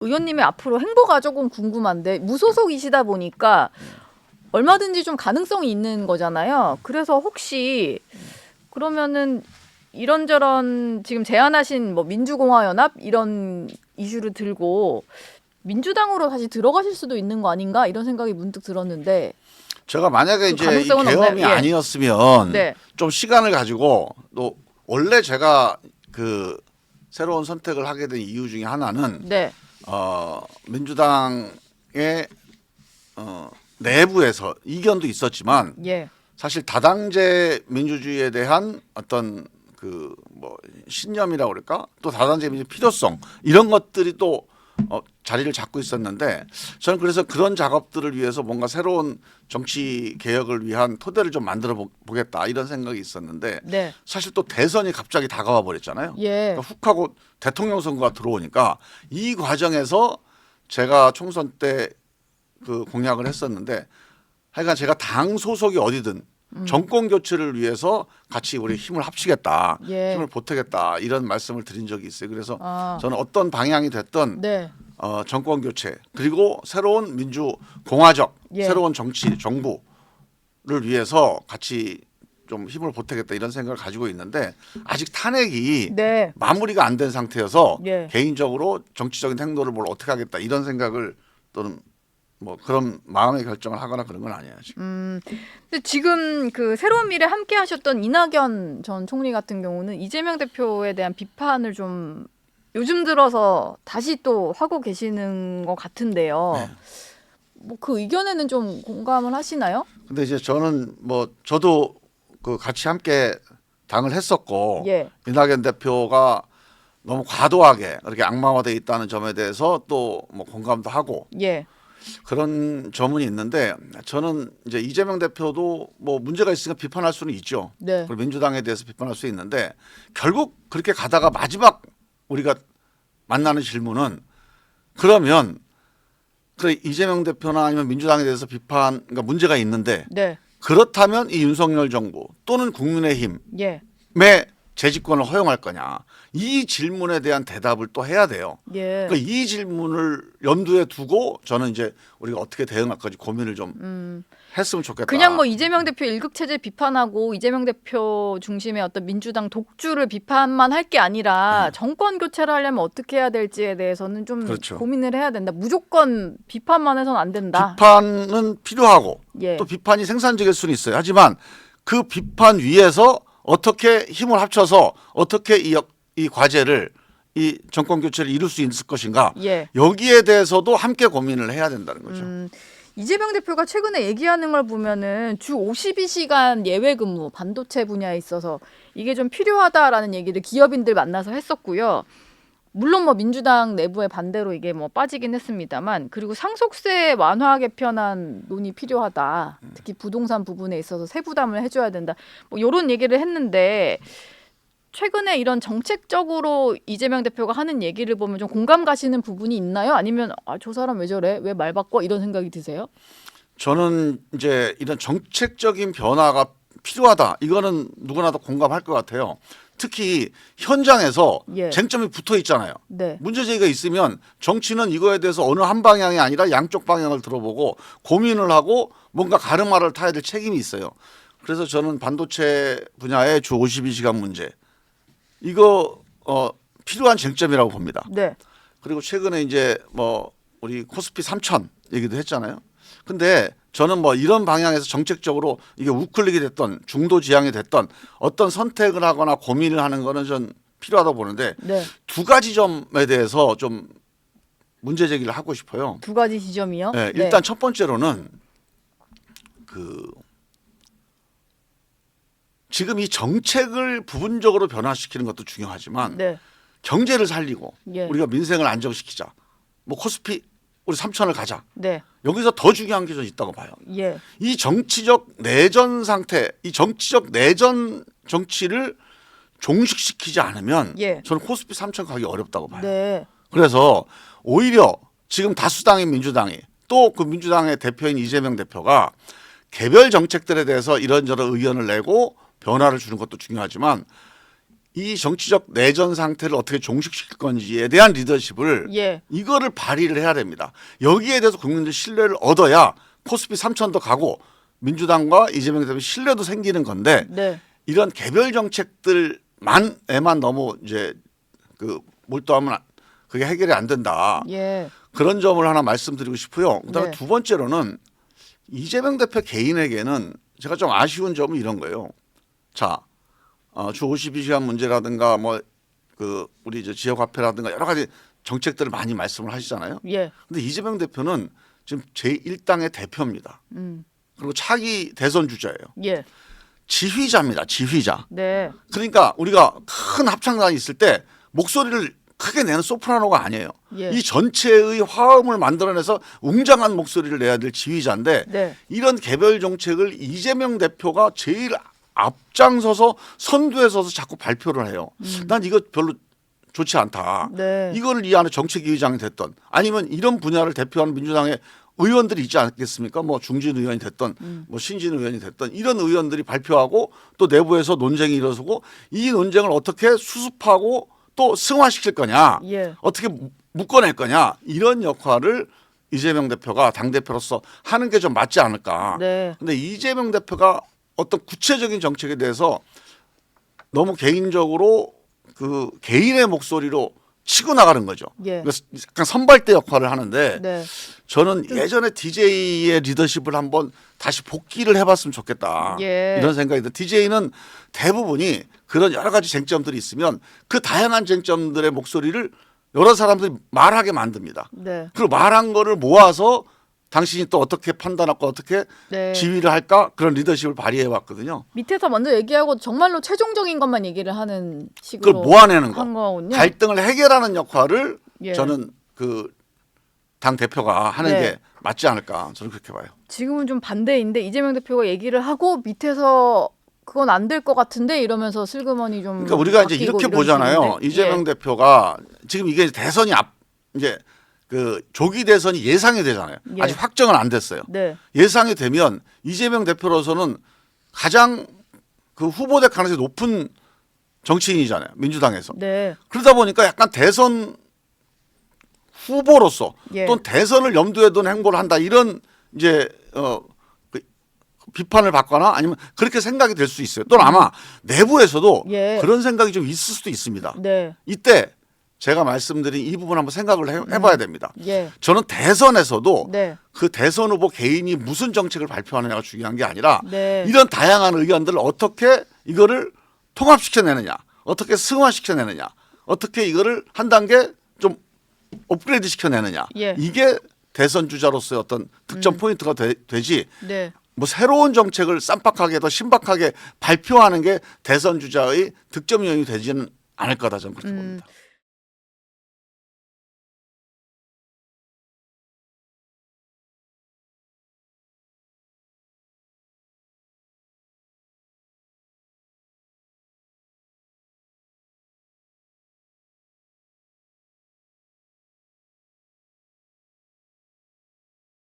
의원님의 앞으로 행보가 조금 궁금한데 무소속이시다 보니까 얼마든지 좀 가능성이 있는 거잖아요. 그래서 혹시 그러면은 이런저런 지금 제안하신 뭐 민주공화연합 이런 이슈를 들고 민주당으로 다시 들어가실 수도 있는 거 아닌가 이런 생각이 문득 들었는데 제가 만약에 그 이제 이 가능성은 계엄이 없나요? 예. 아니었으면 네. 좀 시간을 가지고 또 원래 제가 그 새로운 선택을 하게 된 이유 중에 하나는 네. 민주당의 내부에서 이견도 있었지만 예. 사실 다당제 민주주의에 대한 어떤 그 뭐 신념이라고 그럴까 또 다당제 민주 필요성 이런 것들이 또 자리를 잡고 있었는데 저는 그래서 그런 작업들을 위해서 뭔가 새로운 정치 개혁을 위한 토대를 좀 만들어 보겠다 이런 생각이 있었는데 네. 사실 또 대선이 갑자기 다가와 버렸잖아요. 예. 그러니까 훅 하고 대통령 선거가 들어오니까 이 과정에서 제가 총선 때 그 공약을 했었는데 하여간 제가 당 소속이 어디든 정권 교체를 위해서 같이 우리 힘을 합치겠다, 예. 힘을 보태겠다 이런 말씀을 드린 적이 있어요. 그래서 아. 저는 어떤 방향이 됐든 네. 정권 교체 그리고 새로운 민주 공화적 예. 새로운 정치 정부를 위해서 같이 좀 힘을 보태겠다 이런 생각을 가지고 있는데 아직 탄핵이 네. 마무리가 안 된 상태여서 예. 개인적으로 정치적인 행동을 뭘 어떻게 하겠다 이런 생각을 또는 뭐 그런 마음의 결정을 하거나 그런 건 아니에요 지금. 근데 지금 그 새로운 미래 함께 하셨던 이낙연 전 총리 같은 경우는 이재명 대표에 대한 비판을 좀 요즘 들어서 다시 또 하고 계시는 것 같은데요. 네. 뭐 그 의견에는 좀 공감을 하시나요? 근데 이제 저는 뭐 저도 그 같이 함께 당을 했었고 예. 이낙연 대표가 너무 과도하게 그렇게 악마화돼 있다는 점에 대해서 또 뭐 공감도 하고 예. 그런 점은 있는데 저는 이제 이재명 대표도 뭐 문제가 있으니까 비판할 수는 있죠. 네. 그리고 민주당에 대해서 비판할 수 있는데 결국 그렇게 가다가 마지막 우리가 만나는 질문은 그러면 그래 이재명 대표나 아니면 민주당에 대해서 비판 그러니까 문제가 있는데 네. 그렇다면 이 윤석열 정부 또는 국민의힘의 예. 재집권을 허용할 거냐 이 질문에 대한 대답을 또 해야 돼요. 예. 그러니까 이 질문을 염두에 두고 저는 이제 우리가 어떻게 대응할까지 고민을 좀 했으면 좋겠다. 그냥 뭐 이재명 대표 일극 체제 비판하고 이재명 대표 중심의 어떤 민주당 독주를 비판만 할 게 아니라 정권 교체를 하려면 어떻게 해야 될지에 대해서는 좀 그렇죠. 고민을 해야 된다. 무조건 비판만 해서는 안 된다. 비판은 필요하고 예. 또 비판이 생산적일 수는 있어요. 하지만 그 비판 위에서 어떻게 힘을 합쳐서 어떻게 이 과제를 이 정권 교체를 이룰 수 있을 것인가 예. 여기에 대해서도 함께 고민을 해야 된다는 거죠. 이재명 대표가 최근에 얘기하는 걸 보면은 주 52시간 예외 근무 반도체 분야에 있어서 이게 좀 필요하다라는 얘기를 기업인들 만나서 했었고요. 물론 뭐 민주당 내부의 반대로 이게 뭐 빠지긴 했습니다만 그리고 상속세 완화 개편안 논의 필요하다. 특히 부동산 부분에 있어서 세부담을 해줘야 된다. 뭐 이런 얘기를 했는데 최근에 이런 정책적으로 이재명 대표가 하는 얘기를 보면 좀 공감 가시는 부분이 있나요? 아니면 저 사람 왜 저래? 왜 말 바꿔? 이런 생각이 드세요? 저는 이제 이런 정책적인 변화가 필요하다. 이거는 누구나 다 공감할 것 같아요. 특히 현장에서 예. 쟁점이 붙어 있잖아요. 네. 문제제기가 있으면 정치는 이거에 대해서 어느 한 방향이 아니라 양쪽 방향을 들어보고 고민을 하고 뭔가 가르마를 타야 될 책임이 있어요. 그래서 저는 반도체 분야의 주 52시간 문제 이거 필요한 쟁점이라고 봅니다. 네. 그리고 최근에 이제 뭐 우리 코스피 3천 얘기도 했잖아요. 근데 저는 뭐 이런 방향에서 정책적으로 이게 우클릭이 됐던 중도 지향이 됐던 어떤 선택을 하거나 고민을 하는 거는 전 필요하다고 보는데 네. 두 가지 점에 대해서 좀 문제 제기를 하고 싶어요. 두 가지 지점이요. 네, 네. 일단 첫 번째로는 지금 이 정책을 부분적으로 변화시키는 것도 중요하지만 네. 경제를 살리고 예. 우리가 민생을 안정시키자. 뭐 코스피 우리 3천을 가자. 네. 여기서 더 중요한 게 좀 있다고 봐요. 예. 이 정치적 내전 상태, 이 정치적 내전 정치를 종식시키지 않으면 예. 저는 코스피 3천 가기 어렵다고 봐요. 네. 그래서 오히려 지금 다수당인 민주당이 또 그 민주당의 대표인 이재명 대표가 개별 정책들에 대해서 이런저런 의견을 내고 변화를 주는 것도 중요하지만 이 정치적 내전 상태를 어떻게 종식시킬 건지에 대한 리더십을 예. 이거를 발휘를 해야 됩니다. 여기에 대해서 국민들 신뢰를 얻어야 코스피 3천도 가고 민주당과 이재명 대표 신뢰도 생기는 건데 네. 이런 개별 정책들만에만 너무 이제 그 몰두하면 그게 해결이 안 된다. 예. 그런 점을 하나 말씀드리고 싶고요. 그다음에 네. 두 번째로는 이재명 대표 개인에게는 제가 좀 아쉬운 점은 이런 거예요. 자, 주 52시간 문제라든가 뭐 그 우리 이제 지역 화폐라든가 여러 가지 정책들을 많이 말씀을 하시잖아요. 예. 근데 이재명 대표는 지금 제1당의 대표입니다. 음. 그리고 차기 대선 주자예요. 예. 지휘자입니다. 지휘자. 네. 그러니까 우리가 큰 합창단이 있을 때 목소리를 크게 내는 소프라노가 아니에요. 예. 이 전체의 화음을 만들어내서 웅장한 목소리를 내야 될 지휘자인데 네. 이런 개별 정책을 이재명 대표가 제일 앞장서서 선두에 서서 자꾸 발표를 해요. 난 이거 별로 좋지 않다. 네. 이거를 이 안에 정책위의장이 됐던 아니면 이런 분야를 대표하는 민주당의 의원들이 있지 않겠습니까? 뭐 중진 의원이 됐던 뭐 신진 의원이 됐던 이런 의원들이 발표하고 또 내부에서 논쟁이 일어서고 이 논쟁을 어떻게 수습하고 또 승화시킬 거냐, 예. 어떻게 묶어낼 거냐 이런 역할을 이재명 대표가 당 대표로서 하는 게 좀 맞지 않을까. 네. 근데 이재명 대표가 어떤 구체적인 정책에 대해서 너무 개인적으로 그 개인의 목소리로 치고 나가는 거죠. 예. 그래서 약간 선발대 역할을 하는데 네. 저는 예전에 DJ의 리더십을 한번 다시 복귀를 해봤으면 좋겠다. 예. 이런 생각이 들어요. DJ는 대부분이 그런 여러 가지 쟁점들이 있으면 그 다양한 쟁점들의 목소리를 여러 사람들이 말하게 만듭니다. 네. 그리고 말한 거를 모아서 당신이 또 어떻게 판단하고 어떻게 네. 지휘를 할까 그런 리더십을 발휘해 왔거든요. 밑에서 먼저 얘기하고 정말로 최종적인 것만 얘기를 하는 식으로 그걸 모아내는 거. 한 거군요. 갈등을 해결하는 역할을 예. 저는 그 당 대표가 하는 네. 게 맞지 않을까 저는 그렇게 봐요. 지금은 좀 반대인데 이재명 대표가 얘기를 하고 밑에서 그건 안 될 것 같은데 이러면서 슬그머니 좀 그러니까 우리가 이제 바뀌고 이렇게 이런 보잖아요. 식인데. 이재명 예. 대표가 지금 이게 대선이 이제 그 조기 대선이 예상이 되잖아요. 예. 아직 확정은 안 됐어요. 네. 예상이 되면 이재명 대표로서는 가장 그 후보될 가능성이 높은 정치인이잖아요. 민주당에서. 네. 그러다 보니까 약간 대선 후보로서 예. 또는 대선을 염두에 둔 행보를 한다 이런 이제 그 비판을 받거나 아니면 그렇게 생각이 될 수 있어요. 또는 아마 내부에서도 예. 그런 생각이 좀 있을 수도 있습니다. 네. 이때 제가 말씀드린 이 부분 한번 생각을 해봐야 됩니다. 예. 저는 대선에서도 네. 그 대선 후보 개인이 무슨 정책을 발표하느냐가 중요한 게 아니라 네. 이런 다양한 의견들을 어떻게 이거를 통합시켜내느냐, 어떻게 승화시켜내느냐, 어떻게 이거를 한 단계 좀 업그레이드 시켜내느냐. 예. 이게 대선 주자로서의 어떤 득점 포인트가 되지 네. 뭐 새로운 정책을 쌈박하게 더 신박하게 발표하는 게 대선 주자의 득점 요인이 되지는 않을 거다 저는 그렇게 봅니다.